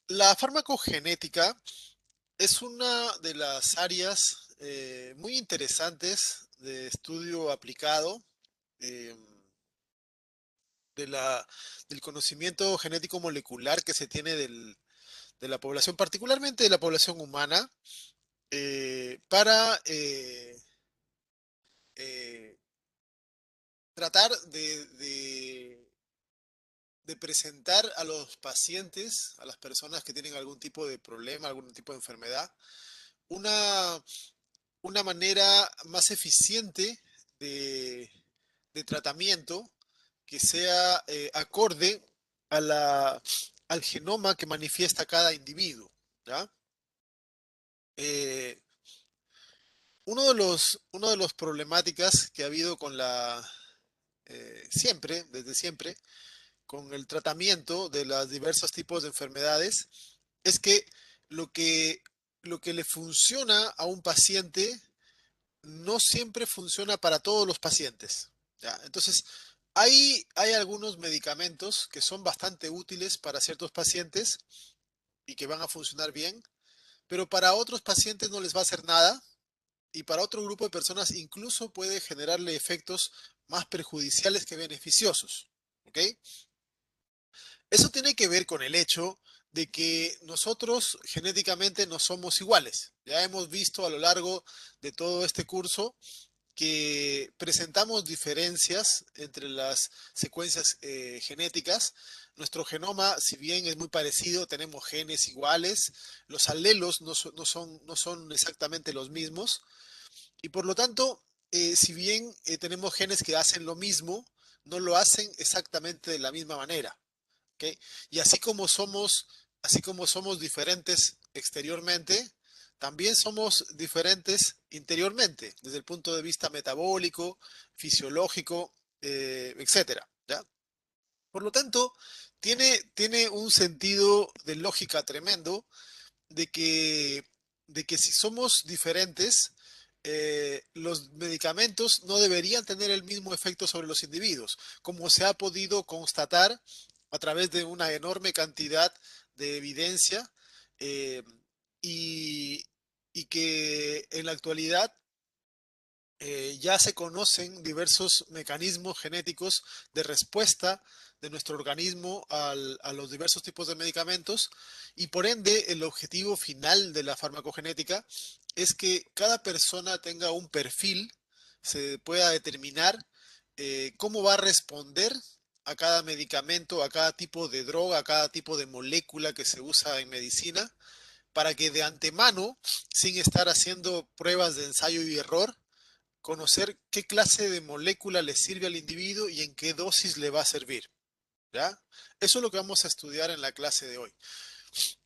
La farmacogenética es una de las áreas muy interesantes de estudio aplicado eh, de del conocimiento genético molecular que se tiene de la población, particularmente de la población humana, para eh, tratar de presentar a los pacientes, a las personas que tienen algún tipo de problema, algún tipo de enfermedad, una una manera más eficiente de, de tratamiento que sea acorde a al genoma que manifiesta cada individuo, ¿ya? Eh, uno de los problemáticas que ha habido con siempre, desde siempre, con el tratamiento de los diversos tipos de enfermedades, es que lo que, lo que le funciona a un paciente no siempre funciona para todos los pacientes. ¿Ya? Entonces, hay algunos medicamentos que son bastante útiles para ciertos pacientes y que van a funcionar bien, pero para otros pacientes no les va a hacer nada y para otro grupo de personas incluso puede generarle efectos más perjudiciales que beneficiosos. ¿Ok? Eso tiene que ver con el hecho de que nosotros genéticamente no somos iguales. Ya hemos visto a lo largo de todo este curso que presentamos diferencias entre las secuencias genéticas. Nuestro genoma, si bien es muy parecido, tenemos genes iguales, los alelos no son exactamente los mismos y por lo tanto, si bien tenemos genes que hacen lo mismo, no lo hacen exactamente de la misma manera. ¿Ok? Y así como somos diferentes exteriormente, también somos diferentes interiormente, desde el punto de vista metabólico, fisiológico, etcétera, ¿ya? Por lo tanto, tiene un sentido de lógica tremendo de de que si somos diferentes, los medicamentos no deberían tener el mismo efecto sobre los individuos, como se ha podido constatar a través de una enorme cantidad de evidencia eh, y, y que en la actualidad ya se conocen diversos mecanismos genéticos de respuesta de nuestro organismo a los diversos tipos de medicamentos y por ende el objetivo final de la farmacogenética es que cada persona tenga un perfil, se pueda determinar cómo va a responder a cada medicamento, a cada tipo de droga, a cada tipo de molécula que se usa en medicina, para que de antemano, sin estar haciendo pruebas de ensayo y error, conocer qué clase de molécula le sirve al individuo y en qué dosis le va a servir, ¿ya? Eso es lo que vamos a estudiar en la clase de hoy.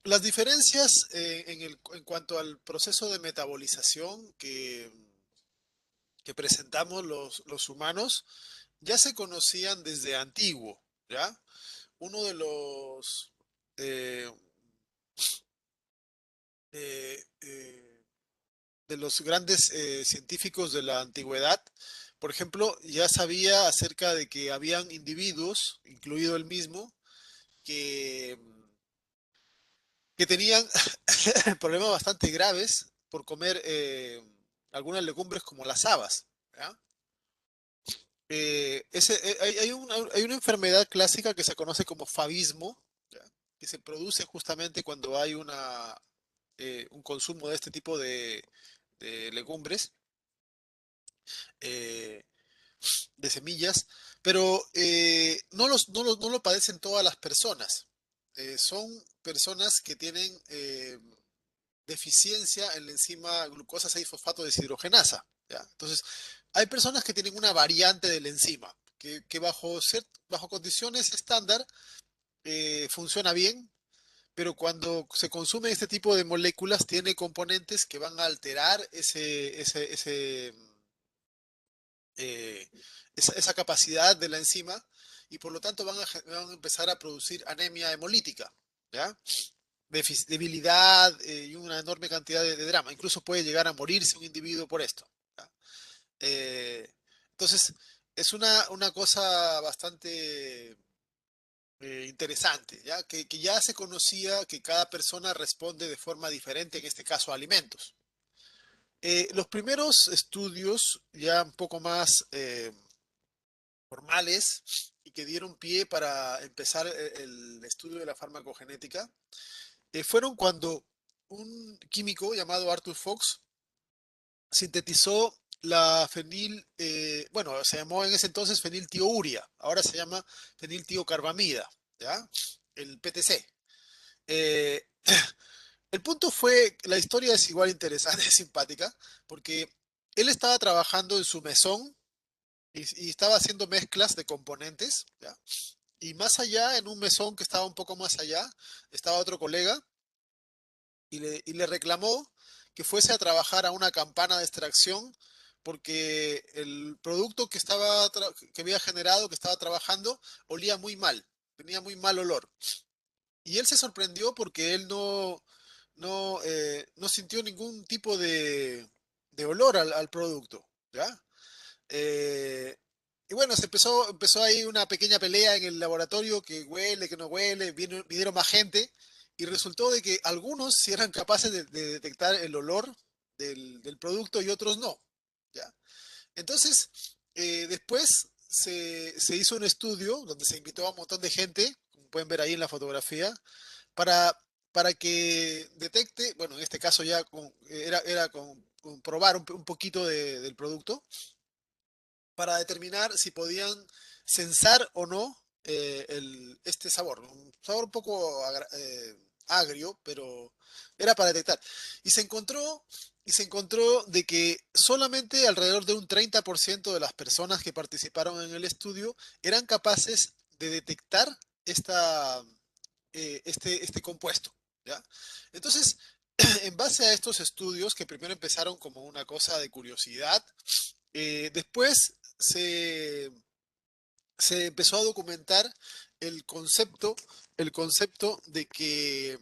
Las diferencias en cuanto al proceso de metabolización que presentamos los humanos ya se conocían desde antiguo, ¿ya? Uno eh, eh, eh, de los grandes científicos de la antigüedad, por ejemplo, ya sabía acerca de que habían individuos, incluido el mismo, que, que tenían problemas bastante graves por comer algunas legumbres como las habas. ¿Ya? Hay una enfermedad clásica que se conoce como favismo, ¿ya? Que se produce justamente cuando hay un consumo de este tipo de legumbres. eh, de semillas, pero no lo padecen todas las personas. Son personas que tienen deficiencia en la enzima glucosa 6-fosfato deshidrogenasa. ¿Ya? Entonces, hay personas que tienen una variante de la enzima, que bajo condiciones estándar funciona bien, pero cuando se consume este tipo de moléculas tiene componentes que van a alterar eh, esa capacidad de la enzima y por lo tanto van a empezar a producir anemia hemolítica, ¿ya? Debilidad y una enorme cantidad de drama. Incluso puede llegar a morirse un individuo por esto. ¿Ya? Eh, entonces, es una cosa bastante interesante, ¿ya? Que ya se conocía que cada persona responde de forma diferente, en este caso a alimentos. Los primeros estudios, ya un poco más formales y que dieron pie para empezar el estudio de la farmacogenética, fueron cuando un químico llamado Arthur Fox sintetizó la bueno, se llamó en ese entonces feniltiourea, ahora se llama feniltiocarbamida, ¿ya? El PTC. Eh, el punto fue, la historia es igual interesante, es simpática, porque él estaba trabajando en su mesón y estaba haciendo mezclas de componentes, ¿ya? Y más allá, en un mesón que estaba un poco más allá, estaba otro colega y le reclamó que fuese a trabajar a una campana de extracción porque el producto que había generado, que estaba trabajando, olía muy mal, tenía muy mal olor. Y él se sorprendió porque él no sintió ningún tipo de olor al producto, ¿ya? Eh, y bueno, empezó ahí una pequeña pelea en el laboratorio, que huele, que no huele, vinieron más gente, y resultó de que algunos sí eran capaces de detectar el olor del producto y otros no, ¿ya? Entonces, después se hizo un estudio donde se invitó a un montón de gente, como pueden ver ahí en la fotografía, para, para que detecte, bueno, en este caso ya era con probar un poquito del producto para determinar si podían censar o no este sabor. Un sabor un poco agrio, pero era para detectar. Y se encontró de que solamente alrededor de un 30% de las personas que participaron en el estudio eran capaces de detectar esta, este compuesto. ¿Ya? Entonces, en base a estos estudios, que primero empezaron como una cosa de curiosidad, después se empezó a documentar el concepto, el concepto de que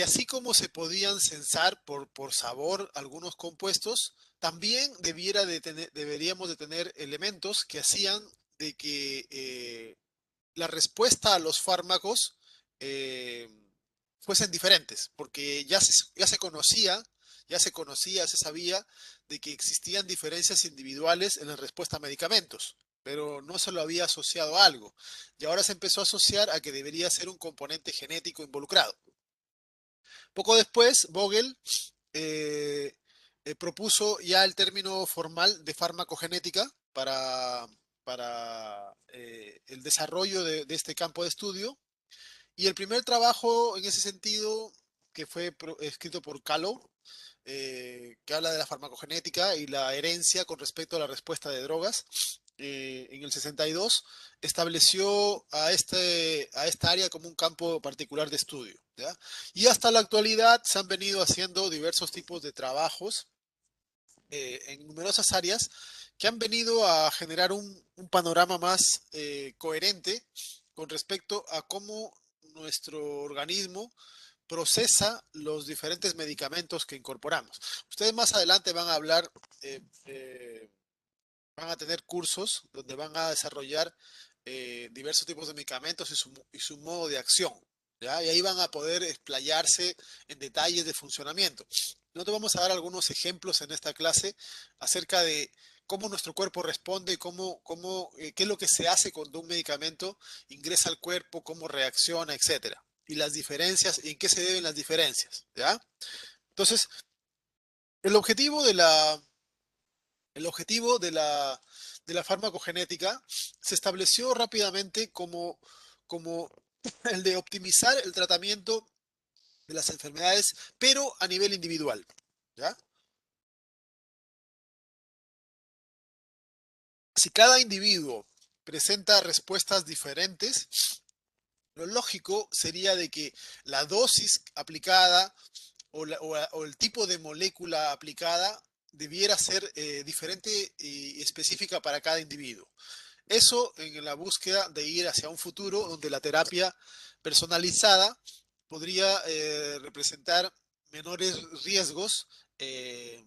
así como se podían censar por sabor algunos compuestos, también deberíamos de tener elementos que hacían de que la respuesta a los fármacos eh, fuesen diferentes, porque ya se sabía de que existían diferencias individuales en la respuesta a medicamentos, pero no se lo había asociado a algo. Y ahora se empezó a asociar a que debería ser un componente genético involucrado. Poco después, Vogel eh, propuso ya el término formal de farmacogenética para el desarrollo de este campo de estudio. Y el primer trabajo en ese sentido, que fue escrito por Callow, que habla de la farmacogenética y la herencia con respecto a la respuesta de drogas, en el 62 estableció a esta área como un campo particular de estudio, ¿ya? Y hasta la actualidad se han venido haciendo diversos tipos de trabajos en numerosas áreas que han venido a generar un panorama más coherente con respecto a cómo nuestro organismo procesa los diferentes medicamentos que incorporamos. Ustedes más adelante van a hablar, eh, eh, van a tener cursos donde van a desarrollar diversos tipos de medicamentos y su modo de acción, ¿ya? Y ahí van a poder explayarse en detalles de funcionamiento. Nosotros vamos a dar algunos ejemplos en esta clase acerca de cómo nuestro cuerpo responde, qué es lo que se hace cuando un medicamento ingresa al cuerpo, cómo reacciona, etcétera. Y las diferencias, y en qué se deben las diferencias, ¿ya? Entonces, el objetivo de la, el objetivo de la farmacogenética se estableció rápidamente como el de optimizar el tratamiento de las enfermedades, pero a nivel individual, ¿ya? Si cada individuo presenta respuestas diferentes, lo lógico sería de que la dosis aplicada o el tipo de molécula aplicada debiera ser diferente y específica para cada individuo. Eso en la búsqueda de ir hacia un futuro donde la terapia personalizada podría representar menores riesgos eh,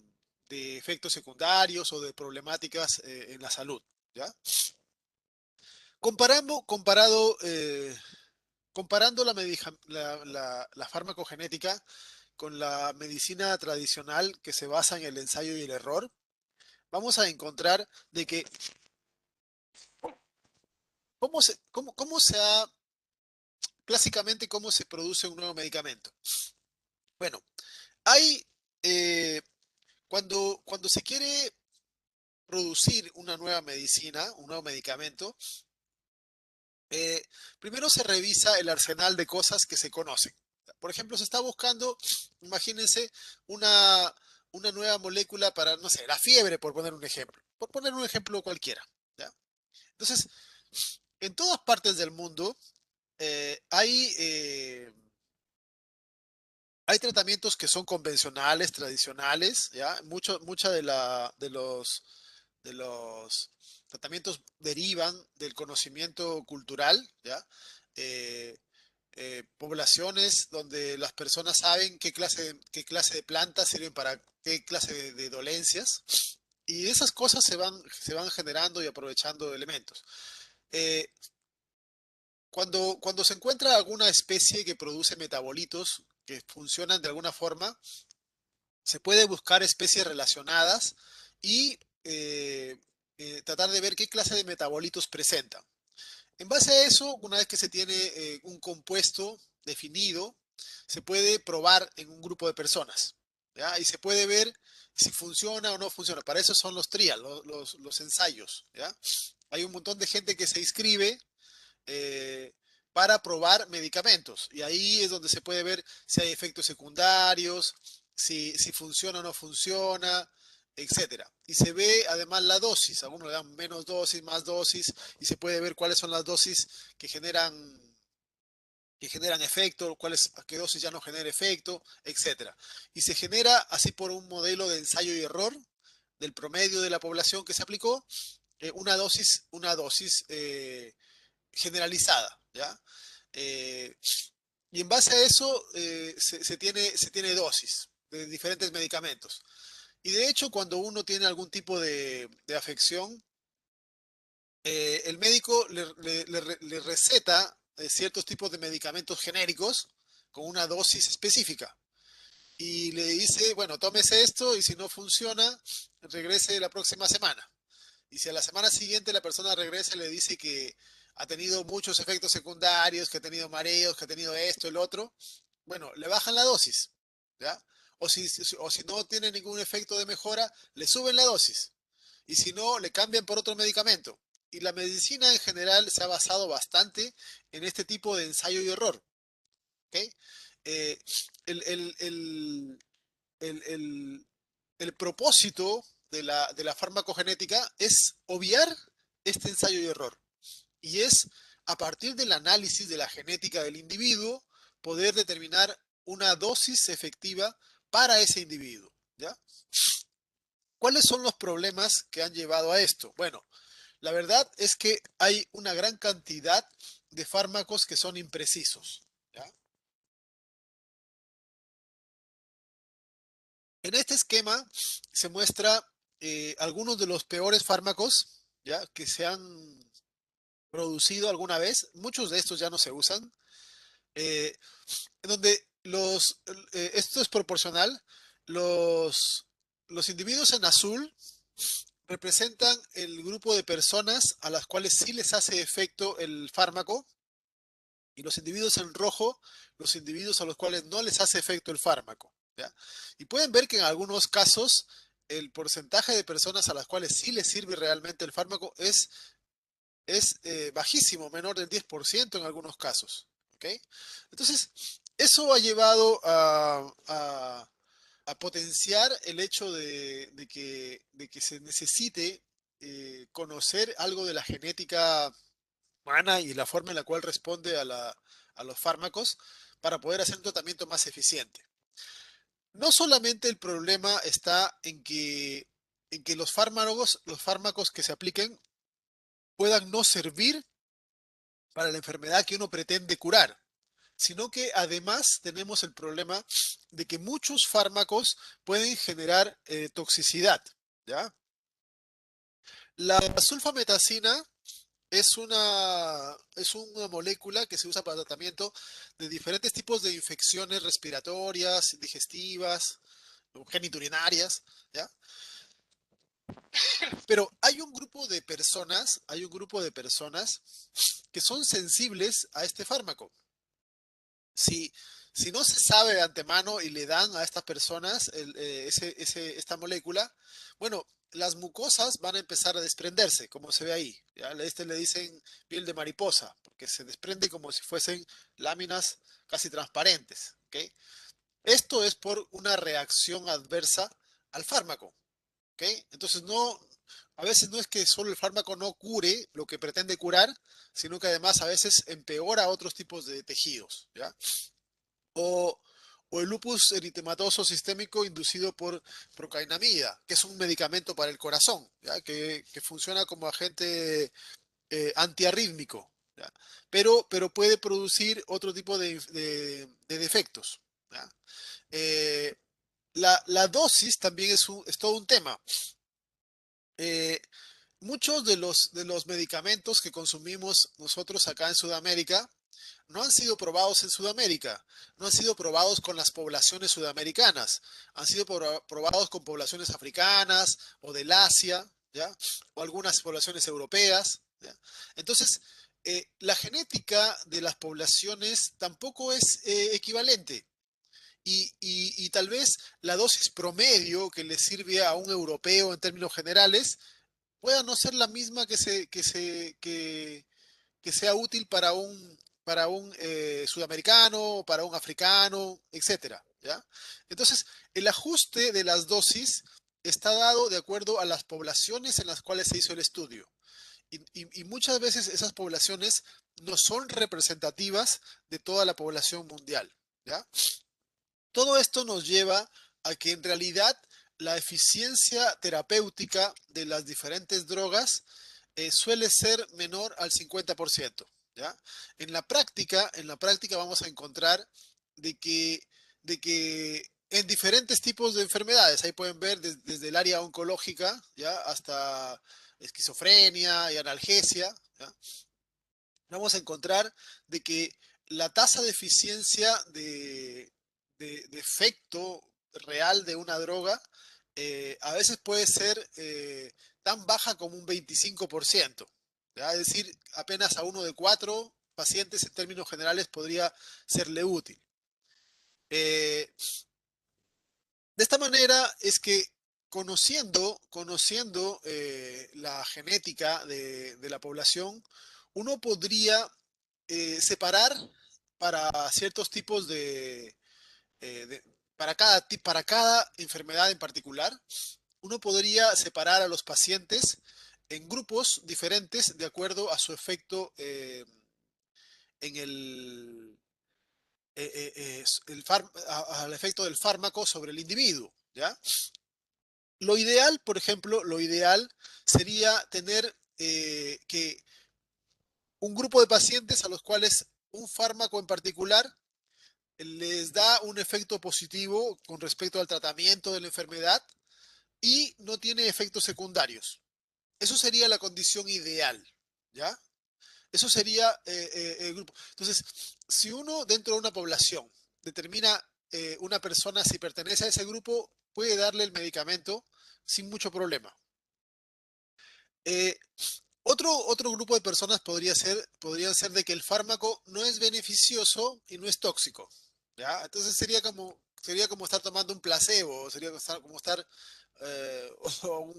de efectos secundarios o de problemáticas en la salud, ¿ya? Comparando la farmacogenética con la medicina tradicional que se basa en el ensayo y el error, vamos a encontrar de que cómo se ha, clásicamente, cómo se produce un nuevo medicamento. Bueno, hay, eh, cuando se quiere producir una nueva medicina, un nuevo medicamento, eh, primero se revisa el arsenal de cosas que se conocen. Por ejemplo, se está buscando, imagínense, una, una nueva molécula para, no sé, la fiebre, por poner un ejemplo. Por poner un ejemplo cualquiera. ¿Ya? Entonces, en todas partes del mundo hay tratamientos que son convencionales, tradicionales, ¿ya? Mucha de los tratamientos derivan del conocimiento cultural, ¿ya? Eh, Poblaciones donde las personas saben qué clase de plantas sirven para qué clase de dolencias, y esas cosas se van generando y aprovechando elementos. Eh, cuando se encuentra alguna especie que produce metabolitos que funcionan de alguna forma, se puede buscar especies relacionadas y tratar de ver qué clase de metabolitos presentan. En base a eso, una vez que se tiene un compuesto definido, se puede probar en un grupo de personas, ¿ya? Y se puede ver si funciona o no funciona. Para eso son los trials, los ensayos, ¿ya? Hay un montón de gente que se inscribe eh, para probar medicamentos. Y ahí es donde se puede ver si hay efectos secundarios, si funciona o no funciona, etcétera. Y se ve además la dosis. Algunos le dan menos dosis, más dosis, y se puede ver cuáles son las dosis que generan efecto, a qué dosis ya no genera efecto, etcétera. Y se genera así por un modelo de ensayo y error del promedio de la población que se aplicó, una dosis generalizada, ¿ya? Eh, y en base a eso se tiene dosis de diferentes medicamentos. Y de hecho, cuando uno tiene algún tipo de afección, el médico le receta ciertos tipos de medicamentos genéricos con una dosis específica. Y le dice, bueno, tómese esto y si no funciona, regrese la próxima semana. Y si a la semana siguiente la persona regresa y le dice que ha tenido muchos efectos secundarios, que ha tenido mareos, que ha tenido esto, el otro, bueno, le bajan la dosis, ¿ya? O si no tiene ningún efecto de mejora, le suben la dosis. Y si no, le cambian por otro medicamento. Y la medicina en general se ha basado bastante en este tipo de ensayo y error, ¿ok? Eh, el, el- el- el- el- el propósito de la farmacogenética es obviar este ensayo y error. Y es a partir del análisis de la genética del individuo poder determinar una dosis efectiva para ese individuo, ¿ya? ¿Cuáles son los problemas que han llevado a esto? Bueno, la verdad es que hay una gran cantidad de fármacos que son imprecisos, ¿ya? En este esquema se muestra algunos de los peores fármacos, ¿ya? Que se han producido alguna vez. Muchos de estos ya no se usan. eh, en donde esto es proporcional. Los, los individuos en azul representan el grupo de personas a las cuales sí les hace efecto el fármaco, y los individuos en rojo, los individuos a los cuales no les hace efecto el fármaco, ¿ya? Y pueden ver que en algunos casos el porcentaje de personas a las cuales sí les sirve realmente el fármaco es bajísimo, menor del 10% en algunos casos, ¿ok? Entonces, eso ha llevado a potenciar el hecho de que se necesite conocer algo de la genética humana y la forma en la cual responde a los fármacos para poder hacer un tratamiento más eficiente. No solamente el problema está en que los fármacos que se apliquen puedan no servir para la enfermedad que uno pretende curar, sino que además tenemos el problema de que muchos fármacos pueden generar toxicidad, ¿ya? La sulfametacina es una molécula que se usa para tratamiento de diferentes tipos de infecciones respiratorias, digestivas, o geniturinarias, ¿ya? Pero hay un grupo de personas que son sensibles a este fármaco. Si, si no se sabe de antemano y le dan a estas personas esta molécula, bueno, las mucosas van a empezar a desprenderse, como se ve ahí. ¿Ya? A este le dicen piel de mariposa, porque se desprende como si fuesen láminas casi transparentes. ¿Ok? Esto es por una reacción adversa al fármaco. ¿Ok? Entonces, a veces no es que solo el fármaco no cure lo que pretende curar, sino que además a veces empeora otros tipos de tejidos. ¿Ya? O, o el lupus eritematoso sistémico inducido por procainamida, que es un medicamento para el corazón, ¿ya? Que funciona como agente antiarrítmico, ¿ya? Pero puede producir otro tipo de defectos. ¿Ya? Eh, la dosis también es todo un tema. Eh, Muchos de los medicamentos que consumimos nosotros acá en Sudamérica no han sido probados en Sudamérica, no han sido probados con las poblaciones sudamericanas, han sido probados con poblaciones africanas o del Asia, ¿ya? O algunas poblaciones europeas, ¿ya? Entonces, la genética de las poblaciones tampoco es equivalente. Y tal vez la dosis promedio que le sirve a un europeo en términos generales pueda no ser la misma que sea útil para un sudamericano, para un africano, etcétera, ¿ya? Entonces, el ajuste de las dosis está dado de acuerdo a las poblaciones en las cuales se hizo el estudio. Y muchas veces esas poblaciones no son representativas de toda la población mundial, ¿ya? Todo esto nos lleva a que en realidad la eficiencia terapéutica de las diferentes drogas suele ser menor al 50%, ¿ya? En la práctica vamos a encontrar de que, de que en diferentes tipos de enfermedades, ahí pueden ver desde el área oncológica, ¿ya? Hasta esquizofrenia y analgesia, ¿ya? Vamos a encontrar de que la tasa de eficiencia de efecto real de una droga a veces puede ser tan baja como un 25%. ¿Ya? Es decir, apenas a uno de 4 pacientes en términos generales podría serle útil. Eh, de esta manera es que conociendo la genética de la población, uno podría separar para ciertos tipos para cada enfermedad en particular, uno podría separar a los pacientes en grupos diferentes de acuerdo a su efecto en al efecto del fármaco sobre el individuo, ¿ya? Lo ideal, por ejemplo, lo ideal sería tener que un grupo de pacientes a los cuales un fármaco en particular les da un efecto positivo con respecto al tratamiento de la enfermedad y no tiene efectos secundarios. Eso sería la condición ideal, ¿ya? Eso sería el grupo. Entonces, si uno dentro de una población determina una persona si pertenece a ese grupo, puede darle el medicamento sin mucho problema. Eh, otro grupo de personas podrían ser de que el fármaco no es beneficioso y no es tóxico, ¿ya? Entonces sería como estar tomando un placebo, sería como estar o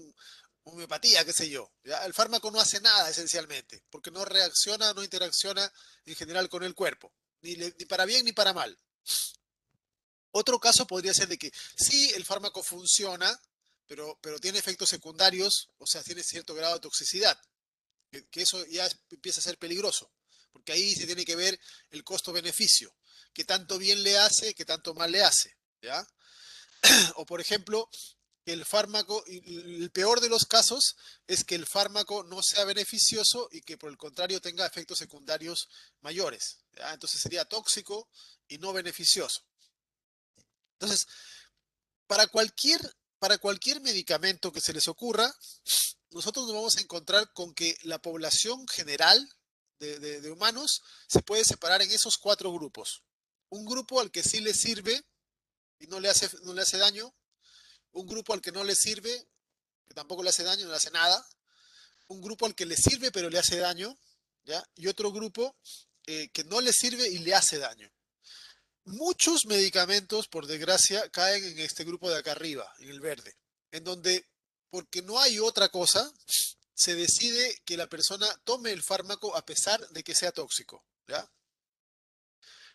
homeopatía, qué sé yo, ¿ya? El fármaco no hace nada esencialmente, porque no reacciona, no interacciona en general con el cuerpo, ni para bien ni para mal. Otro caso podría ser de que sí, el fármaco funciona, pero tiene efectos secundarios, o sea, tiene cierto grado de toxicidad que eso ya empieza a ser peligroso, porque ahí se tiene que ver el costo-beneficio, qué tanto bien le hace, qué tanto mal le hace, ¿ya? O por ejemplo, que el fármaco, el peor de los casos es que el fármaco no sea beneficioso y que por el contrario tenga efectos secundarios mayores, ¿ya? Entonces sería tóxico y no beneficioso. Entonces, para cualquier, para cualquier medicamento que se les ocurra, nosotros nos vamos a encontrar con que la población general de humanos se puede separar en esos cuatro grupos. Un grupo al que sí le sirve y no le hace daño. Un grupo al que no le sirve, que tampoco le hace daño, no le hace nada. Un grupo al que le sirve pero le hace daño, ¿ya? Y otro grupo que no le sirve y le hace daño. Muchos medicamentos, por desgracia, caen en este grupo de acá arriba, en el verde, en donde, porque no hay otra cosa, se decide que la persona tome el fármaco a pesar de que sea tóxico, ¿ya?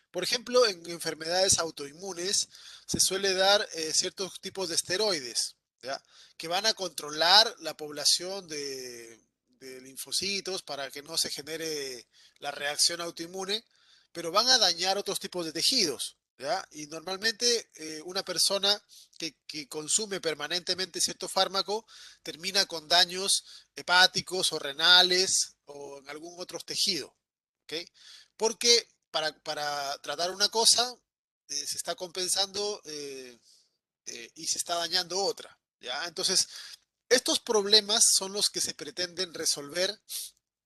Por ejemplo, en enfermedades autoinmunes se suele dar ciertos tipos de esteroides, ¿ya? Que van a controlar la población de linfocitos para que no se genere la reacción autoinmune, pero van a dañar otros tipos de tejidos, ¿ya? Y normalmente una persona que consume permanentemente cierto fármaco termina con daños hepáticos o renales o en algún otro tejido, ¿ok? Porque para tratar una cosa se está compensando y se está dañando otra, ¿ya? Entonces, estos problemas son los que se pretenden resolver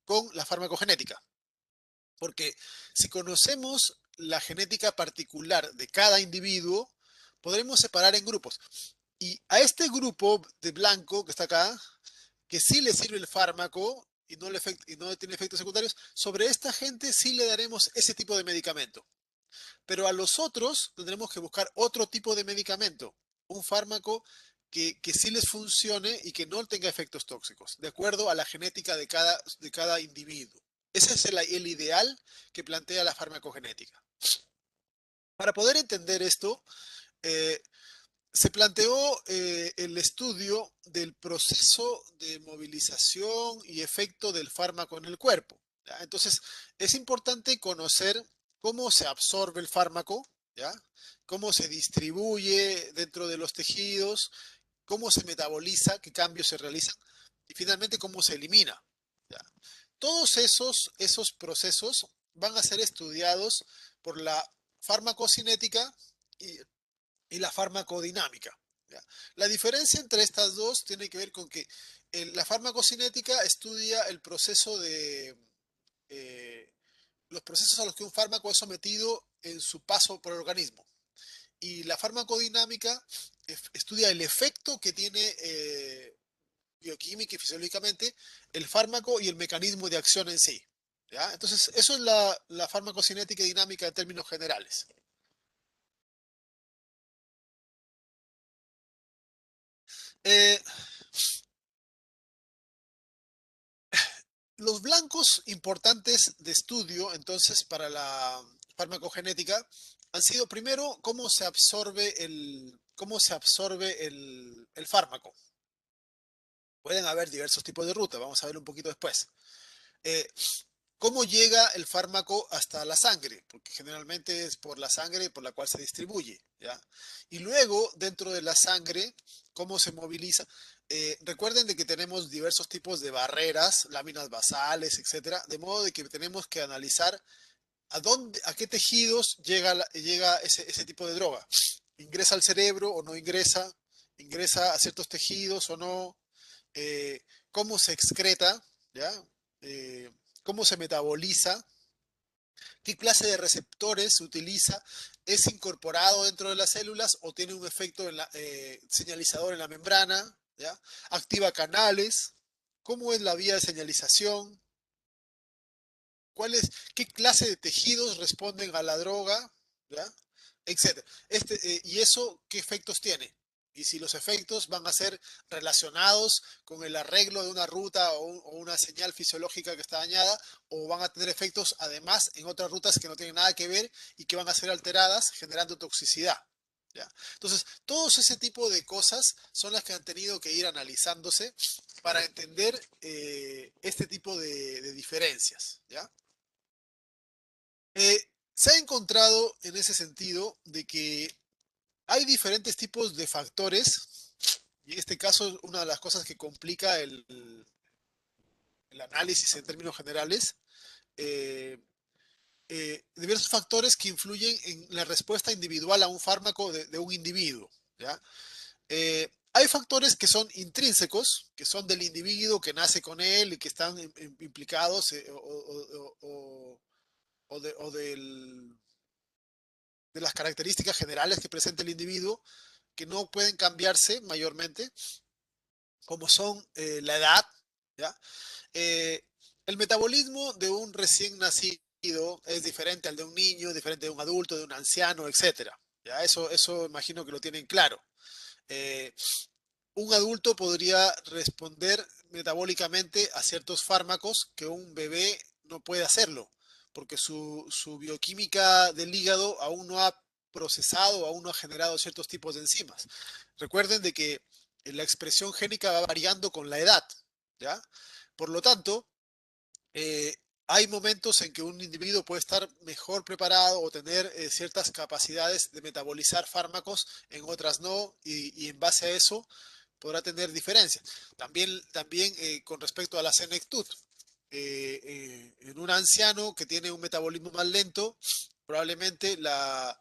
con la farmacogenética, porque si conocemos la genética particular de cada individuo, podremos separar en grupos. Y a este grupo de blanco que está acá, que sí le sirve el fármaco y no tiene efectos secundarios, sobre esta gente sí le daremos ese tipo de medicamento. Pero a los otros tendremos que buscar otro tipo de medicamento, un fármaco que sí les funcione y que no tenga efectos tóxicos, de acuerdo a la genética de cada individuo. Ese es el ideal que plantea la farmacogenética. Para poder entender esto, eh, se planteó el estudio del proceso de movilización y efecto del fármaco en el cuerpo, ¿ya? Entonces, es importante conocer cómo se absorbe el fármaco, ¿ya? Cómo se distribuye dentro de los tejidos, cómo se metaboliza, qué cambios se realizan y finalmente cómo se elimina, ¿ya? Todos esos procesos van a ser estudiados por la farmacocinética y la farmacodinámica, ¿ya? La diferencia entre estas dos tiene que ver con que la farmacocinética estudia el proceso eh, los procesos a los que un fármaco es sometido en su paso por el organismo. Y la farmacodinámica estudia el efecto que tiene bioquímica y fisiológicamente el fármaco y el mecanismo de acción en sí, ¿ya? Entonces, eso es la farmacocinética y dinámica en términos generales. Eh, Los blancos importantes de estudio, entonces, para la farmacogenética han sido primero cómo se absorbe el fármaco. Pueden haber diversos tipos de rutas, vamos a ver un poquito después. Eh, ¿Cómo llega el fármaco hasta la sangre? Porque generalmente es por la sangre por la cual se distribuye, ¿ya? Y luego, dentro de la sangre, ¿cómo se moviliza? Recuerden de que tenemos diversos tipos de barreras, láminas basales, etcétera, de modo de que tenemos que analizar a qué tejidos llega ese tipo de droga. ¿Ingresa al cerebro o no ingresa? ¿Ingresa a ciertos tejidos o no? eh, ¿Cómo se excreta? ¿Ya? Eh, ¿Cómo se metaboliza? ¿Qué clase de receptores se utiliza? ¿Es incorporado dentro de las células o tiene un efecto señalizador en la membrana? ¿Ya? ¿Activa canales? ¿Cómo es la vía de señalización? ¿Qué clase de tejidos responden a la droga? ¿Ya? Etcétera. Y eso, ¿qué efectos tiene? Y si los efectos van a ser relacionados con el arreglo de una ruta o una señal fisiológica que está dañada, o van a tener efectos además en otras rutas que no tienen nada que ver y que van a ser alteradas, generando toxicidad. ¿Ya? Entonces, todos ese tipo de cosas son las que han tenido que ir analizándose para entender este tipo de diferencias. ¿Ya? Se ha encontrado en ese sentido de que hay diferentes tipos de factores, y en este caso una de las cosas que complica el análisis en términos generales, eh, diversos factores que influyen en la respuesta individual a un fármaco de un individuo, ¿ya? Hay factores que son intrínsecos, que son del individuo, que nace con él y que están implicados o de las características generales que presenta el individuo, que no pueden cambiarse mayormente, como son la edad, ¿ya? Eh, el metabolismo de un recién nacido es diferente al de un niño, diferente de un adulto, de un anciano, etcétera. ¿Ya? Eso imagino que lo tienen claro. Eh, un adulto podría responder metabólicamente a ciertos fármacos que un bebé no puede hacerlo, porque su bioquímica del hígado aún no ha procesado, aún no ha generado ciertos tipos de enzimas. Recuerden de que la expresión génica va variando con la edad, ¿ya? Por lo tanto, eh, hay momentos en que un individuo puede estar mejor preparado o tener ciertas capacidades de metabolizar fármacos, en otras no, y en base a eso podrá tener diferencias. También con respecto a la senectud, en un anciano que tiene un metabolismo más lento, probablemente la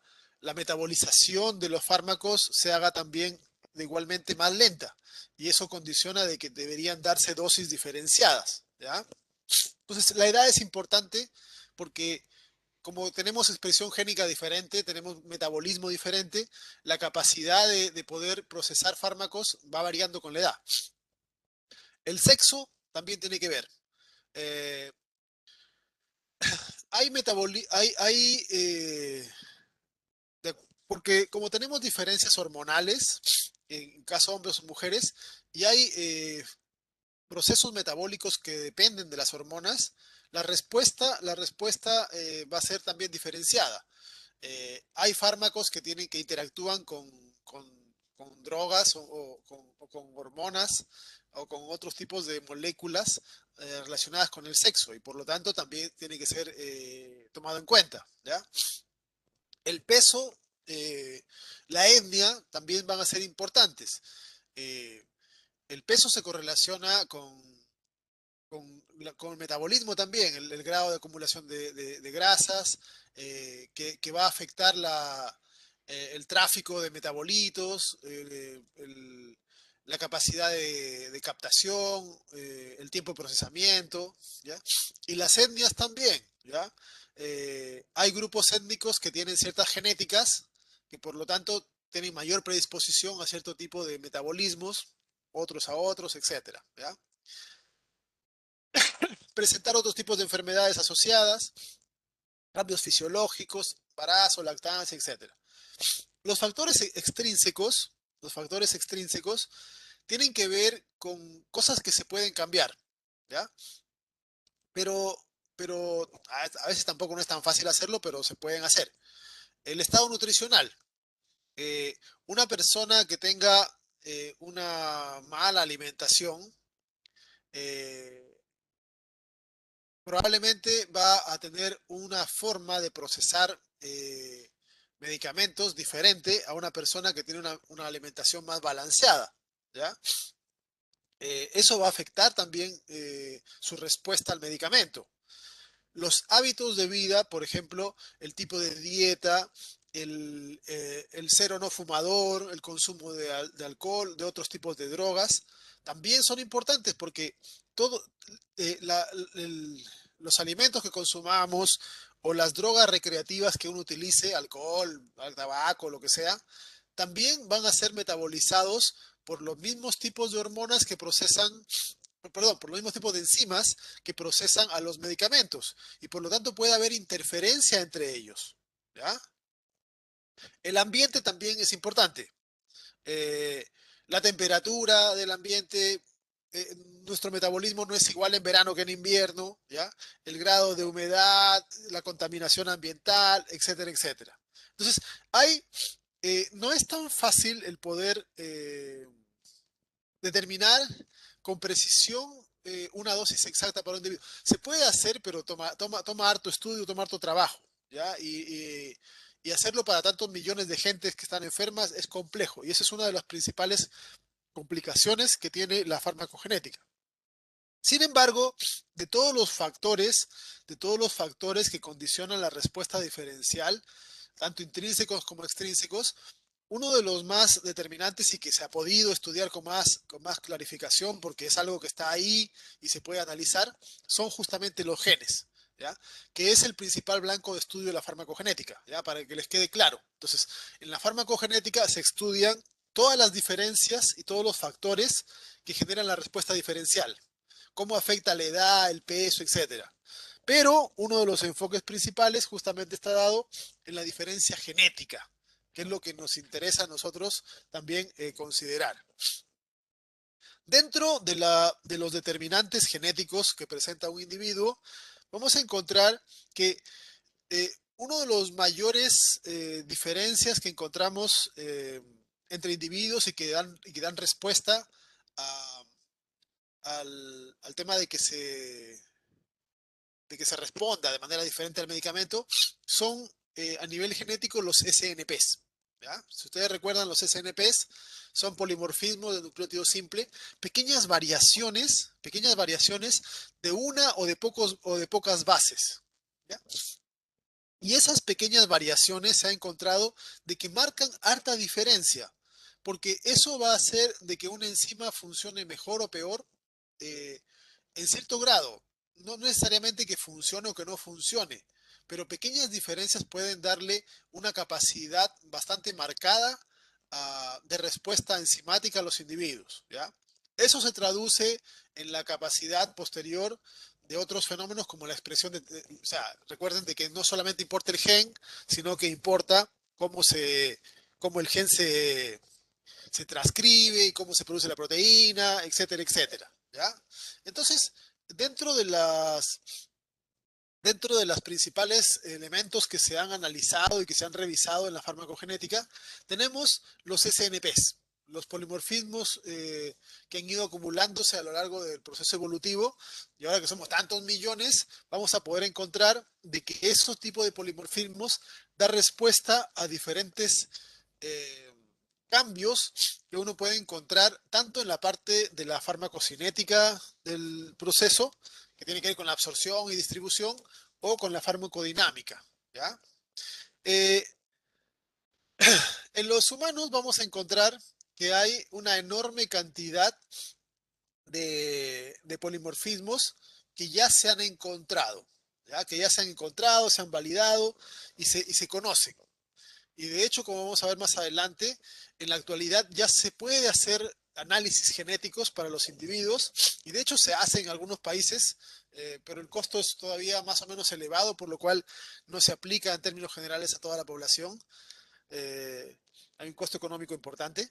metabolización de los fármacos se haga también de igualmente más lenta, y eso condiciona de que deberían darse dosis diferenciadas, ¿ya? Entonces, la edad es importante porque como tenemos expresión génica diferente, tenemos metabolismo diferente, la capacidad de poder procesar fármacos va variando con la edad. El sexo también tiene que ver. Eh, hay porque como tenemos diferencias hormonales, en caso de hombres o mujeres, y hay procesos metabólicos que dependen de las hormonas, la respuesta va a ser también diferenciada. Hay fármacos que interactúan con drogas o con hormonas o con otros tipos de moléculas relacionadas con el sexo, y por lo tanto también tiene que ser tomado en cuenta, ¿ya? El peso, la etnia también van a ser importantes. Eh, el peso se correlaciona con el metabolismo también, el grado de acumulación de grasas, que va a afectar el tráfico de metabolitos, la capacidad de captación, el tiempo de procesamiento, ¿ya? Y las etnias también, ¿ya? Hay grupos étnicos que tienen ciertas genéticas, que por lo tanto tienen mayor predisposición a cierto tipo de metabolismos, otros a otros, etcétera, ¿ya? Presentar otros tipos de enfermedades asociadas, cambios fisiológicos, embarazo, lactancia, etcétera. Los factores extrínsecos, los factores extrínsecos tienen que ver con cosas que se pueden cambiar, ¿ya? Pero, pero a veces tampoco no es tan fácil hacerlo, pero se pueden hacer. El estado nutricional. Una persona que tenga una mala alimentación, eh, probablemente va a tener una forma de procesar medicamentos diferente a una persona que tiene una alimentación más balanceada, ¿ya? Eso va a afectar también su respuesta al medicamento. Los hábitos de vida, por ejemplo, el tipo de dieta, el ser o no fumador, el consumo de alcohol, de otros tipos de drogas, también son importantes porque todo, eh, la- el- los alimentos que consumamos o las drogas recreativas que uno utilice, alcohol, tabaco, lo que sea, también van a ser metabolizados por los mismos tipos de hormonas que procesan, perdón, por los mismos tipos de enzimas que procesan a los medicamentos, y por lo tanto puede haber interferencia entre ellos, ¿ya? El ambiente también es importante. Eh, la temperatura del ambiente, nuestro metabolismo no es igual en verano que en invierno, ¿ya? El grado de humedad, la contaminación ambiental, etcétera, etcétera. Entonces, no es tan fácil el poder determinar con precisión una dosis exacta para un individuo. Se puede hacer, pero toma harto estudio, toma harto trabajo, ¿ya? Y hacerlo para tantos millones de gentes que están enfermas es complejo, y esa es una de las principales complicaciones que tiene la farmacogenética. Sin embargo, de todos los factores que condicionan la respuesta diferencial, tanto intrínsecos como extrínsecos, uno de los más determinantes y que se ha podido estudiar con más clarificación porque es algo que está ahí y se puede analizar, son justamente los genes, ¿ya? Que es el principal blanco de estudio de la farmacogenética, ¿ya? Para que les quede claro. Entonces, en la farmacogenética se estudian todas las diferencias y todos los factores que generan la respuesta diferencial, cómo afecta la edad, el peso, etcétera. Pero uno de los enfoques principales justamente está dado en la diferencia genética, que es lo que nos interesa a nosotros también considerar. Dentro de los determinantes genéticos que presenta un individuo, vamos a encontrar que uno de los mayores diferencias que encontramos entre individuos y que dan respuesta a, al tema de que se responda de manera diferente al medicamento son a nivel genético los SNPs. ¿Ya? Si ustedes recuerdan, los SNPs son polimorfismo de nucleótido simple, pequeñas variaciones de una o de pocas bases. ¿Ya? Y esas pequeñas variaciones se ha encontrado de que marcan harta diferencia, porque eso va a hacer de que una enzima funcione mejor o peor eh, en cierto grado. No necesariamente que funcione o que no funcione, pero pequeñas diferencias pueden darle una capacidad bastante marcada de respuesta enzimática a los individuos, ¿ya? Eso se traduce en la capacidad posterior de otros fenómenos como la expresión o sea, recuerden de que no solamente importa el gen, sino que importa cómo el gen se transcribe y cómo se produce la proteína, etcétera, etcétera, ¿ya? Entonces, dentro de las, dentro de los principales elementos que se han analizado y que se han revisado en la farmacogenética, tenemos los SNPs, los polimorfismos que han ido acumulándose a lo largo del proceso evolutivo, y ahora que somos tantos millones, vamos a poder encontrar de que esos tipos de polimorfismos dan respuesta a diferentes eh, cambios que uno puede encontrar tanto en la parte de la farmacocinética del proceso, que tiene que ver con la absorción y distribución, o con la farmacodinámica, ¿ya? Eh, en los humanos vamos a encontrar que hay una enorme cantidad de polimorfismos que ya se han encontrado, ¿ya? Que ya se han encontrado, se han validado y se conocen. Y de hecho, como vamos a ver más adelante, en la actualidad ya se puede hacer análisis genéticos para los individuos y de hecho se hace en algunos países, pero el costo es todavía más o menos elevado, por lo cual no se aplica en términos generales a toda la población. Eh, Hay un costo económico importante,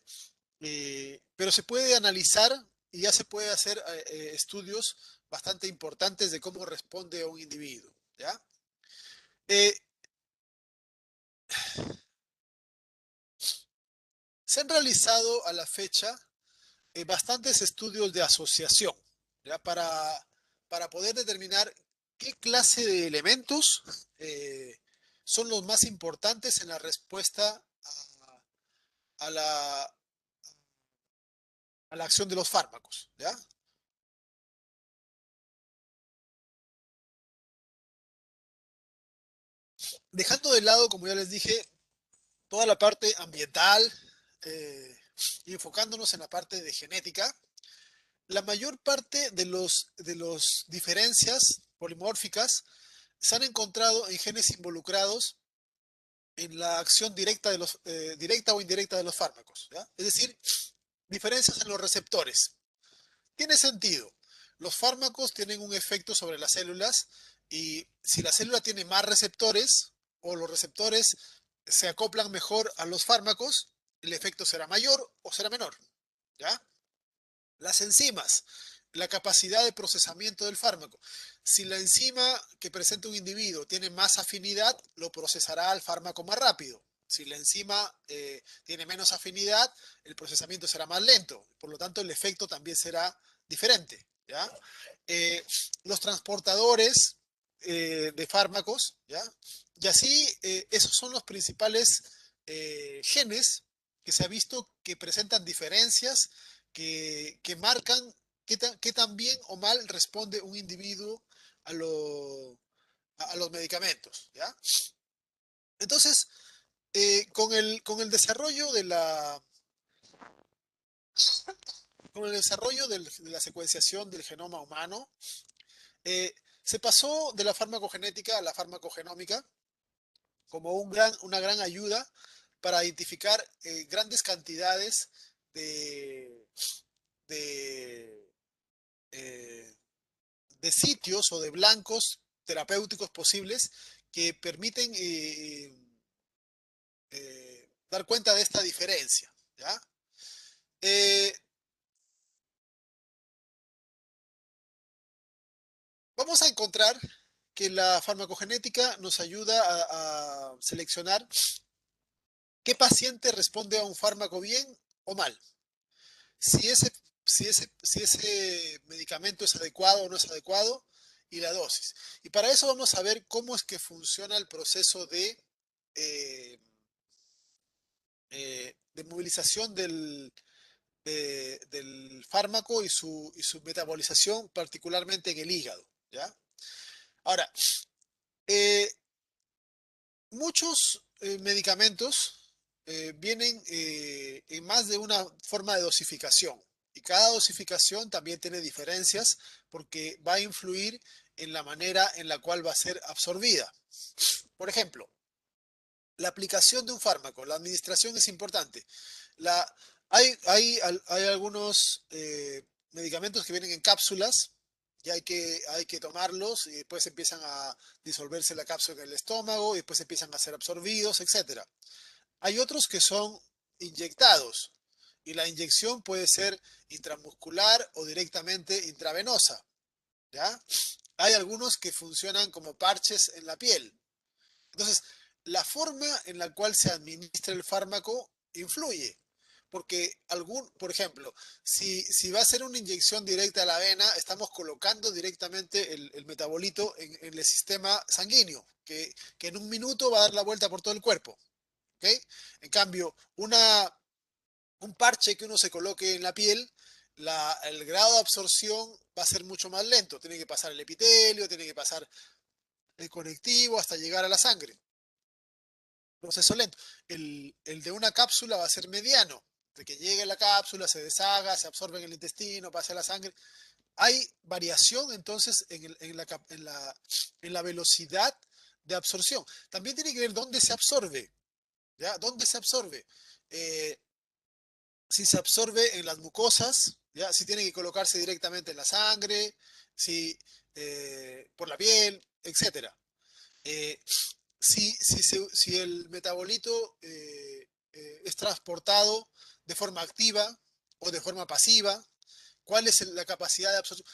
pero se puede analizar y ya se puede hacer estudios bastante importantes de cómo responde a un individuo, ¿ya? Eh, Se han realizado a la fecha bastantes estudios de asociación, ¿ya? Para poder determinar qué clase de elementos eh, son los más importantes en la respuesta a a la acción de los fármacos, ¿ya? Dejando de lado, como ya les dije, toda la parte ambiental y enfocándonos en la parte de genética, la mayor parte de los diferencias polimórficas se han encontrado en genes involucrados en la acción directa, directa o indirecta de los fármacos, ¿ya? Es decir, diferencias en los receptores. Tiene sentido. Los fármacos tienen un efecto sobre las células y si la célula tiene más receptores o los receptores se acoplan mejor a los fármacos, el efecto será mayor o será menor, ¿ya? Las enzimas, la capacidad de procesamiento del fármaco. Si la enzima que presenta un individuo tiene más afinidad, lo procesará al fármaco más rápido. Si la enzima tiene menos afinidad, el procesamiento será más lento. Por lo tanto, el efecto también será diferente, ¿ya? Los transportadores de fármacos, ¿ya? Y así, esos son los principales genes que se ha visto que presentan diferencias que marcan qué tan bien o mal responde un individuo a los medicamentos, ¿ya? Entonces, con el desarrollo de la secuenciación del genoma humano, eh, se pasó de la farmacogenética a la farmacogenómica como una gran ayuda para identificar grandes cantidades de, de, eh, de sitios o de blancos terapéuticos posibles que permiten dar cuenta de esta diferencia. ¿Ya? Eh, Vamos a encontrar que la farmacogenética nos ayuda a seleccionar qué paciente responde a un fármaco bien o mal. Si ese, si ese medicamento es adecuado o no es adecuado y la dosis. Y para eso vamos a ver cómo es que funciona el proceso eh, de movilización del fármaco y su metabolización, particularmente en el hígado. ¿Ya? Ahora, eh, muchos medicamentos vienen en más de una forma de dosificación y cada dosificación también tiene diferencias porque va a influir en la manera en la cual va a ser absorbida. Por ejemplo, la aplicación de un fármaco, la administración es importante. La, hay algunos medicamentos que vienen en cápsulas y hay que tomarlos y después empiezan a disolverse la cápsula en el estómago y después empiezan a ser absorbidos, etcétera. Hay otros que son inyectados y la inyección puede ser intramuscular o directamente intravenosa, ¿ya? Hay algunos que funcionan como parches en la piel. Entonces, la forma en la cual se administra el fármaco influye. Porque por ejemplo, si va a ser una inyección directa a la vena, estamos colocando directamente el metabolito en el sistema sanguíneo, que en un minuto va a dar la vuelta por todo el cuerpo. ¿Ok? En cambio, un parche que uno se coloque en la piel, el grado de absorción va a ser mucho más lento. Tiene que pasar el epitelio, tiene que pasar el conectivo hasta llegar a la sangre. Proceso lento. El de una cápsula va a ser mediano, de que llegue la cápsula, se deshaga, se absorbe en el intestino, pase a la sangre. Hay variación entonces en la velocidad de absorción. También tiene que ver dónde se absorbe, ¿ya? ¿Dónde se absorbe? Eh, si se absorbe en las mucosas, ¿ya? Si tiene que colocarse directamente en la sangre, si por la piel, etcétera. Eh, si el metabolito es transportado de forma activa o de forma pasiva, cuál es la capacidad de absorción.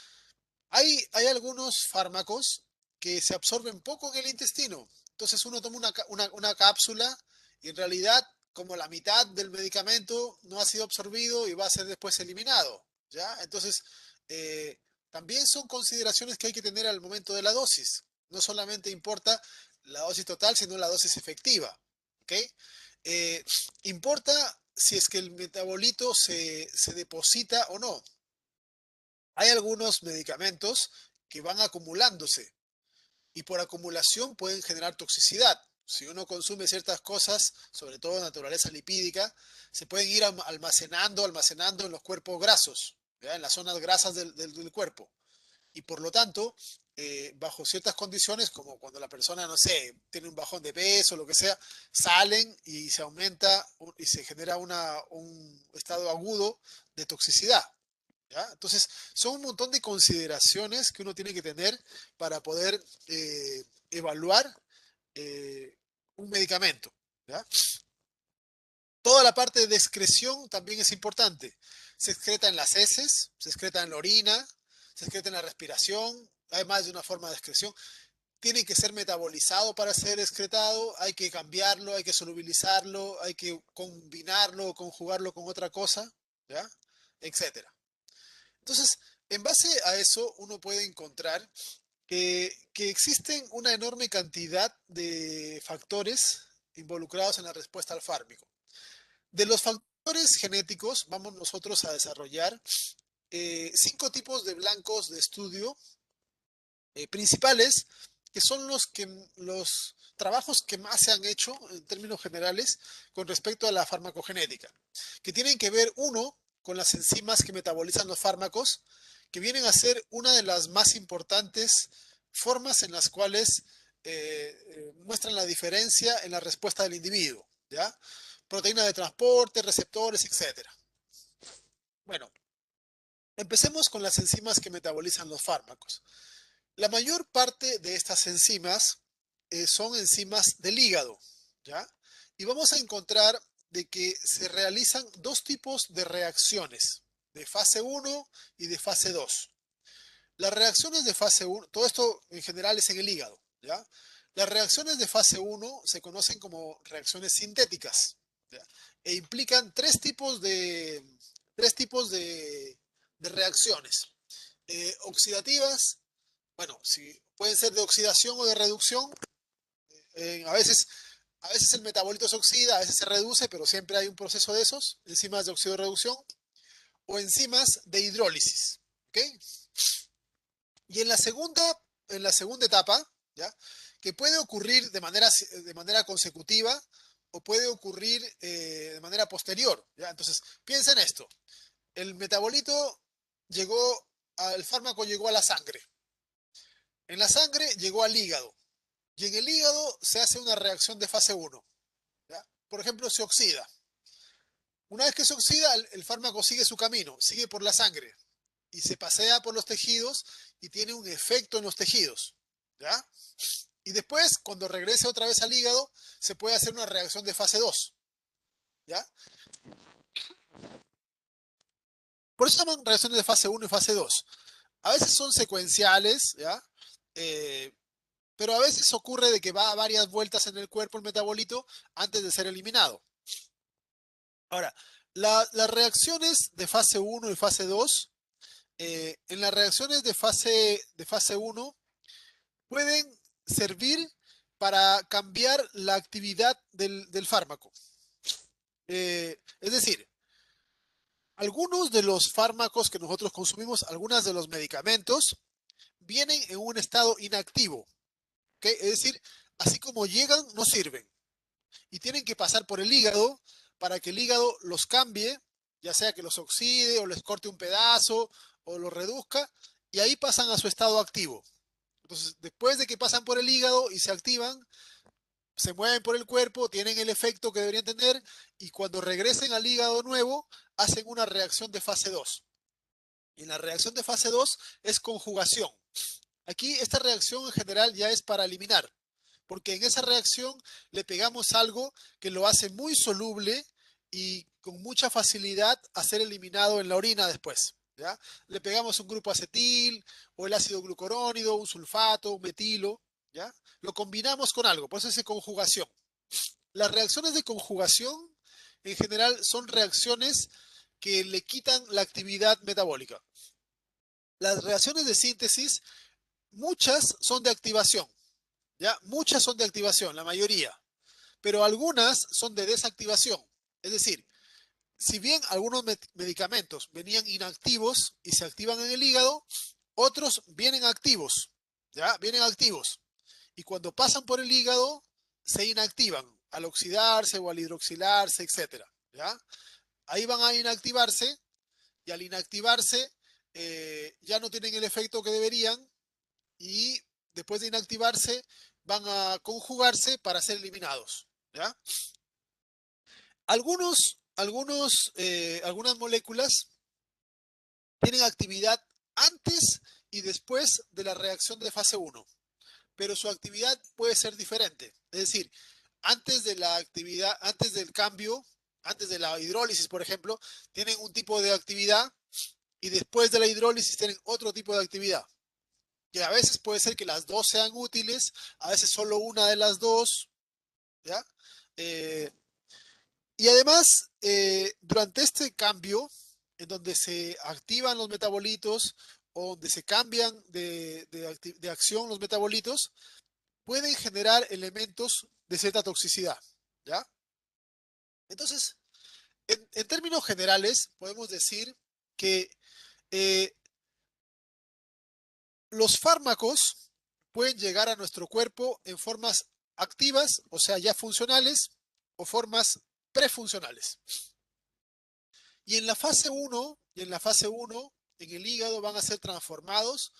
Hay algunos fármacos que se absorben poco en el intestino. Entonces uno toma una cápsula y en realidad como la mitad del medicamento no ha sido absorbido y va a ser después eliminado. ¿Ya? Entonces, eh, también son consideraciones que hay que tener al momento de la dosis. No solamente importa la dosis total, sino la dosis efectiva. ¿Ok? Eh, Importa si es que el metabolito se deposita o no. Hay algunos medicamentos que van acumulándose y por acumulación pueden generar toxicidad. Si uno consume ciertas cosas, sobre todo de naturaleza lipídica, se pueden ir almacenando en los cuerpos grasos, ¿ya? En las zonas grasas del cuerpo. Y por lo tanto, bajo ciertas condiciones, como cuando la persona, no sé, tiene un bajón de peso o lo que sea, salen y se aumenta y se genera un estado agudo de toxicidad. ¿Ya? Entonces, son un montón de consideraciones que uno tiene que tener para poder evaluar eh, un medicamento. ¿Ya? Toda la parte de excreción también es importante. Se excreta en las heces, se excreta en la orina, se excreta en la respiración, hay más de una forma de excreción. Tiene que ser metabolizado para ser excretado, hay que cambiarlo, hay que solubilizarlo, hay que combinarlo o conjugarlo con otra cosa, ¿ya? Etcétera. Entonces, en base a eso, uno puede encontrar que existen una enorme cantidad de factores involucrados en la respuesta al fármaco. De los factores genéticos, vamos nosotros a desarrollar 5 tipos de blancos de estudio principales que son los trabajos que más se han hecho en términos generales con respecto a la farmacogenética, que tienen que ver, uno, con las enzimas que metabolizan los fármacos, que vienen a ser una de las más importantes formas en las cuales muestran la diferencia en la respuesta del individuo, ¿ya? Proteína de transporte, receptores, etcétera. Bueno, empecemos con las enzimas que metabolizan los fármacos. La mayor parte de estas enzimas son enzimas del hígado, ¿ya? Y vamos a encontrar de que se realizan dos tipos de reacciones, de fase 1 y de fase 2. Las reacciones de fase 1, todo esto en general es en el hígado, ¿ya? Las reacciones de fase 1 se conocen como reacciones sintéticas, ¿ya? E implican tres tipos de reacciones. Oxidativas, bueno, si pueden ser de oxidación o de reducción. A veces el metabolito se oxida, a veces se reduce, pero siempre hay un proceso de esos, enzimas de oxidorreducción o enzimas de hidrólisis. ¿Ok? Y en la segunda etapa, ¿ya? Que puede ocurrir de manera consecutiva o puede ocurrir de manera posterior, ¿ya? Entonces, piensa en esto. El metabolito el fármaco llegó a la sangre. En la sangre llegó al hígado. Y en el hígado se hace una reacción de fase 1, ¿ya? Por ejemplo, se oxida. Una vez que se oxida, el fármaco sigue su camino, sigue por la sangre y se pasea por los tejidos y tiene un efecto en los tejidos, ¿ya? Y después, cuando regrese otra vez al hígado, se puede hacer una reacción de fase 2, ¿ya? Por eso se llaman reacciones de fase 1 y fase 2. A veces son secuenciales, ¿ya? Eh, pero a veces ocurre de que va a varias vueltas en el cuerpo el metabolito antes de ser eliminado. Ahora, las reacciones de fase 1 y fase 2, en las reacciones de fase 1 pueden servir para cambiar la actividad del fármaco. Es decir, algunos de los fármacos que nosotros consumimos, algunos de los medicamentos, vienen en un estado inactivo. ¿Okay? Es decir, así como llegan, no sirven. Y tienen que pasar por el hígado para que el hígado los cambie, ya sea que los oxide o les corte un pedazo o los reduzca, y ahí pasan a su estado activo. Entonces, después de que pasan por el hígado y se activan, se mueven por el cuerpo, tienen el efecto que deberían tener, y cuando regresen al hígado nuevo, hacen una reacción de fase 2. Y en la reacción de fase 2 es conjugación. Aquí esta reacción en general ya es para eliminar, porque en esa reacción le pegamos algo que lo hace muy soluble y con mucha facilidad a ser eliminado en la orina después, ¿ya? Le pegamos un grupo acetil o el ácido glucurónido, un sulfato, un metilo, ¿ya? Lo combinamos con algo, por eso es conjugación. Las reacciones de conjugación en general son reacciones que le quitan la actividad metabólica. Las reacciones de síntesis, muchas son de activación, ¿ya? Muchas son de activación, la mayoría, pero algunas son de desactivación. Es decir, si bien algunos medicamentos venían inactivos y se activan en el hígado, otros vienen activos, ¿ya? Vienen activos. Y cuando pasan por el hígado, se inactivan al oxidarse o al hidroxilarse, etcétera, ¿ya? Ahí van a inactivarse y al inactivarse ya no tienen el efecto que deberían y después de inactivarse van a conjugarse para ser eliminados, ¿ya? Algunas moléculas tienen actividad antes y después de la reacción de fase 1, pero su actividad puede ser diferente. Es decir, antes de la actividad, antes del cambio, antes de la hidrólisis, por ejemplo, tienen un tipo de actividad y después de la hidrólisis tienen otro tipo de actividad. Que a veces puede ser que las dos sean útiles, a veces solo una de las dos, ¿ya? Eh, y además, durante este cambio, en donde se activan los metabolitos o donde se cambian de acción los metabolitos, pueden generar elementos de cierta toxicidad, ¿ya? Entonces, en términos generales, podemos decir que eh, los fármacos pueden llegar a nuestro cuerpo en formas activas, o sea, ya funcionales, o formas prefuncionales. Y en la fase uno en el hígado van a ser transformados.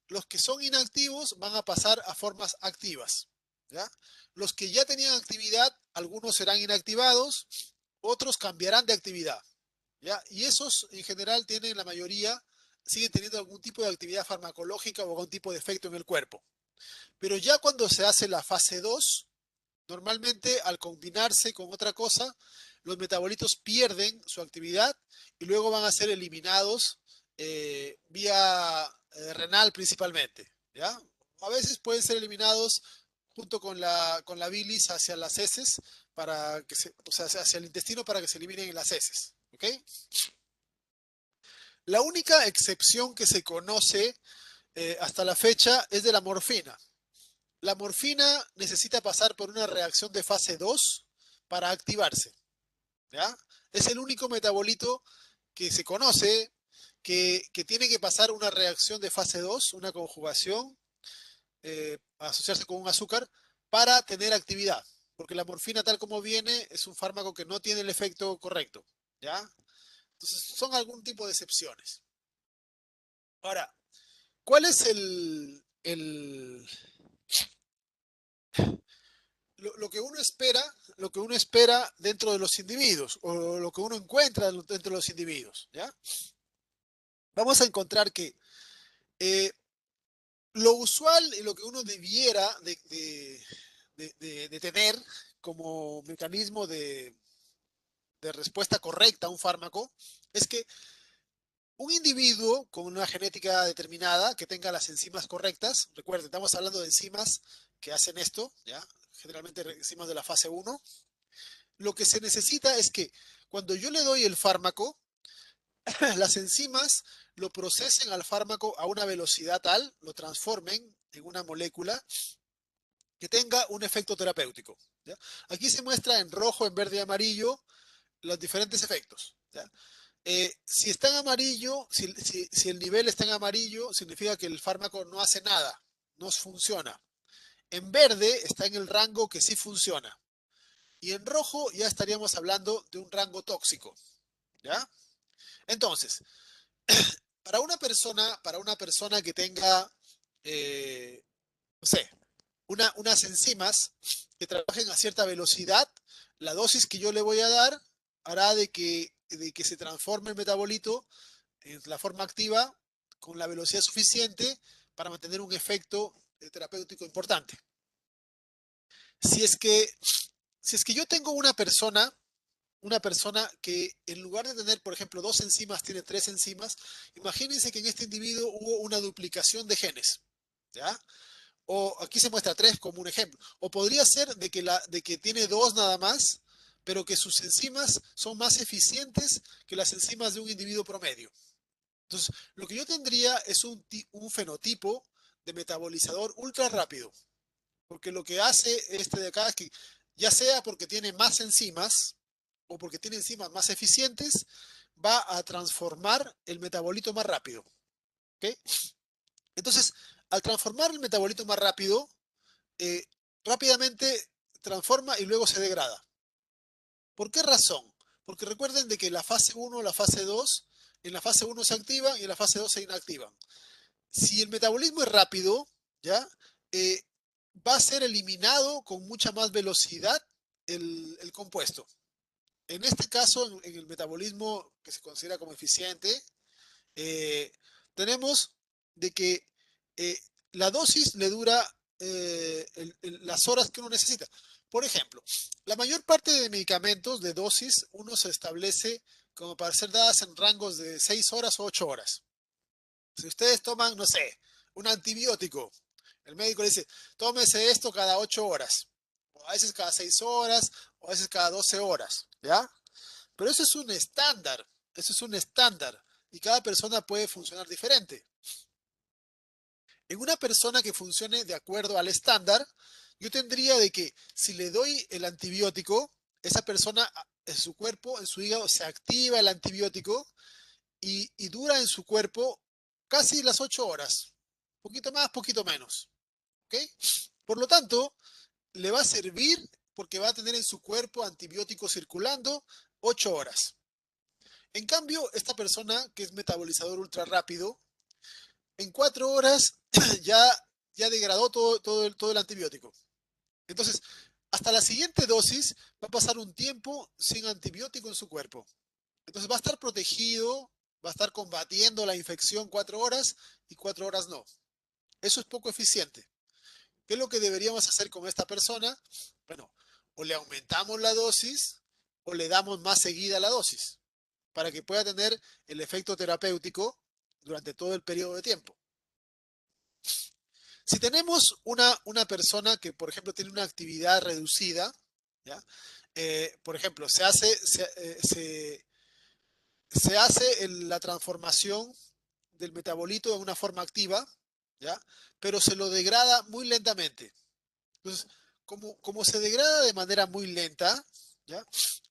Los que son inactivos van a pasar a formas activas, ¿ya? Los que ya tenían actividad, algunos serán inactivados, otros cambiarán de actividad, ¿ya? Y esos en general tienen la mayoría, siguen teniendo algún tipo de actividad farmacológica o algún tipo de efecto en el cuerpo. Pero ya cuando se hace la fase 2, normalmente al combinarse con otra cosa, los metabolitos pierden su actividad y luego van a ser eliminados vía renal principalmente, ¿ya? A veces pueden ser eliminados junto con la bilis hacia las heces, para que se, o sea, hacia el intestino para que se eliminen en las heces, ¿ok? La única excepción que se conoce hasta la fecha es de la morfina. La morfina necesita pasar por una reacción de fase 2 para activarse, ¿ya? Es el único metabolito que se conoce que tiene que pasar una reacción de fase 2, una conjugación, asociarse con un azúcar para tener actividad. Porque la morfina tal como viene es un fármaco que no tiene el efecto correcto, ¿ya? Entonces son algún tipo de excepciones. Ahora, ¿cuál es lo que uno espera, lo que uno espera dentro de los individuos o lo que uno encuentra dentro de los individuos, ¿ya? Vamos a encontrar que lo usual y lo que uno debiera de tener como mecanismo de respuesta correcta a un fármaco es que un individuo con una genética determinada que tenga las enzimas correctas, recuerden, estamos hablando de enzimas que hacen esto, ¿ya? Generalmente enzimas de la fase uno. Lo que se necesita es que cuando yo le doy el fármaco, las enzimas lo procesen al fármaco a una velocidad tal, lo transformen en una molécula que tenga un efecto terapéutico, ¿ya? Aquí se muestra en rojo, en verde y amarillo los diferentes efectos, ¿ya? Si está en amarillo, si el nivel está en amarillo, significa que el fármaco no hace nada, no funciona. En verde está en el rango que sí funciona. Y en rojo ya estaríamos hablando de un rango tóxico, ¿ya? Entonces, para una persona que tenga, no sé, unas enzimas que trabajen a cierta velocidad, la dosis que yo le voy a dar hará de que se transforme el metabolito en la forma activa con la velocidad suficiente para mantener un efecto terapéutico importante. Si es que, si es que yo tengo una persona que en lugar de tener, por ejemplo, dos enzimas, tiene tres enzimas, imagínense que en este individuo hubo una duplicación de genes, ¿ya? O aquí se muestra tres como un ejemplo. O podría ser de que tiene dos nada más, pero que sus enzimas son más eficientes que las enzimas de un individuo promedio. Entonces, lo que yo tendría es un fenotipo de metabolizador ultra rápido, porque lo que hace este de acá es que ya sea porque tiene más enzimas o porque tiene enzimas más eficientes, va a transformar el metabolito más rápido. ¿Ok? Entonces, al transformar el metabolito más rápido, eh, rápidamente transforma y luego se degrada. ¿Por qué razón? Porque recuerden de que la fase uno, la fase 2, en la fase uno se activan y en la fase 2 se inactivan. Si el metabolismo es rápido, ¿ya? Eh, va a ser eliminado con mucha más velocidad el compuesto. En este caso, en el metabolismo que se considera como eficiente, eh, tenemos de que eh, la dosis le dura las horas que uno necesita. Por ejemplo, la mayor parte de medicamentos de dosis uno se establece como para ser dadas en rangos de 6 horas o 8 horas. Si ustedes toman, no sé, un antibiótico, el médico le dice, tómese esto cada 8 horas, o a veces cada 6 horas, o a veces cada 12 horas, ¿ya? Pero eso es un estándar, eso es un estándar, y cada persona puede funcionar diferente. En una persona que funcione de acuerdo al estándar, yo tendría de que si le doy el antibiótico, esa persona en su cuerpo, en su hígado, se activa el antibiótico y dura en su cuerpo casi las 8 horas. Poquito más, poquito menos. ¿ok? Por lo tanto, le va a servir porque va a tener en su cuerpo antibióticos circulando 8 horas. En cambio, esta persona que es metabolizador ultra rápido, en 4 horas ya, ya degradó todo el antibiótico. Entonces, hasta la siguiente dosis va a pasar un tiempo sin antibiótico en su cuerpo. Entonces va a estar protegido, va a estar combatiendo la infección 4 horas y 4 horas no. Eso es poco eficiente. ¿Qué es lo que deberíamos hacer con esta persona? Bueno, o le aumentamos la dosis o le damos más seguida la dosis para que pueda tener el efecto terapéutico durante todo el periodo de tiempo. Si tenemos una persona que, por ejemplo, tiene una actividad reducida, ¿ya? Por ejemplo, se hace la transformación del metabolito en una forma activa, ¿ya? Pero se lo degrada muy lentamente. Entonces, como se degrada de manera muy lenta, ¿ya?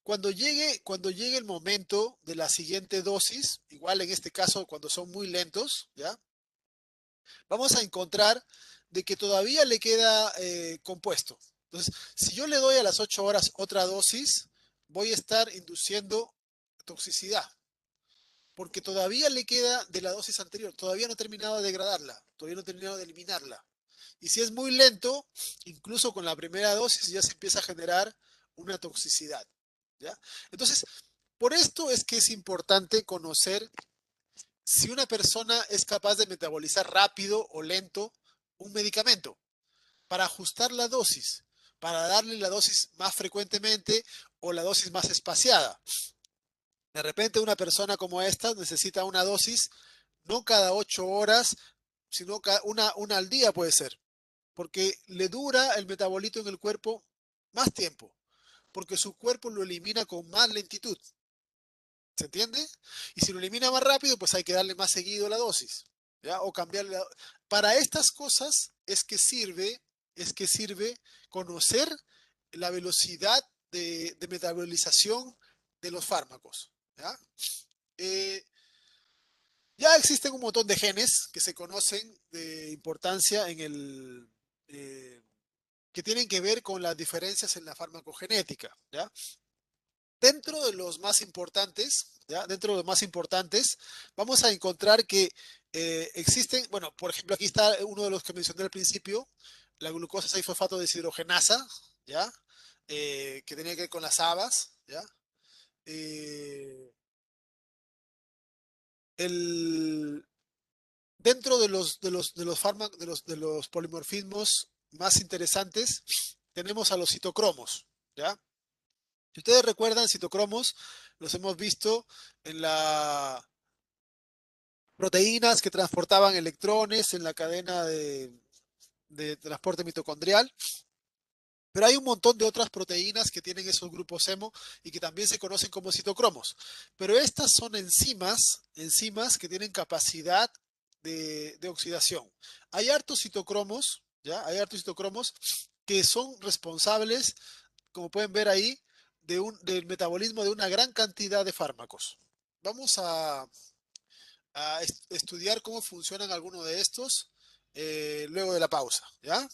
Cuando llegue el momento de la siguiente dosis, igual en este caso cuando son muy lentos, ¿ya? Vamos a encontrar de que todavía le queda compuesto. Entonces, si yo le doy a las 8 horas otra dosis, voy a estar induciendo toxicidad, porque todavía le queda de la dosis anterior, todavía no he terminado de degradarla, todavía no he terminado de eliminarla. Y si es muy lento, incluso con la primera dosis ya se empieza a generar una toxicidad, ¿ya? Entonces, por esto es que es importante conocer si una persona es capaz de metabolizar rápido o lento un medicamento para ajustar la dosis, para darle la dosis más frecuentemente o la dosis más espaciada. De repente una persona como esta necesita una dosis no cada 8 horas, sino una al día puede ser, porque le dura el metabolito en el cuerpo más tiempo, porque su cuerpo lo elimina con más lentitud. ¿Se entiende? Y si lo elimina más rápido, pues hay que darle más seguido la dosis, ¿ya? O cambiarle. Para estas cosas es que sirve conocer la velocidad de metabolización de los fármacos, ¿ya? Eh, ya existen un montón de genes que se conocen de importancia que tienen que ver con las diferencias en la farmacogenética, ¿ya? Dentro de los más importantes, ¿ya? Dentro de los más importantes, vamos a encontrar que existen, bueno, por ejemplo, aquí está uno de los que mencioné al principio, la glucosa 6-fosfato deshidrogenasa, ¿ya? Que tenía que ver con las habas, ¿ya? Eh, el, Dentro de los polimorfismos más interesantes, tenemos a los citocromos, ¿ya? Si ustedes recuerdan, citocromos los hemos visto en las proteínas que transportaban electrones en la cadena de transporte mitocondrial, pero hay un montón de otras proteínas que tienen esos grupos hemo y que también se conocen como citocromos. Pero estas son enzimas que tienen capacidad de oxidación. Hay hartos citocromos, ¿ya? Hay hartos citocromos que son responsables, como pueden ver ahí, del metabolismo de una gran cantidad de fármacos. Vamos a estudiar cómo funcionan algunos de estos luego de la pausa, ¿ya?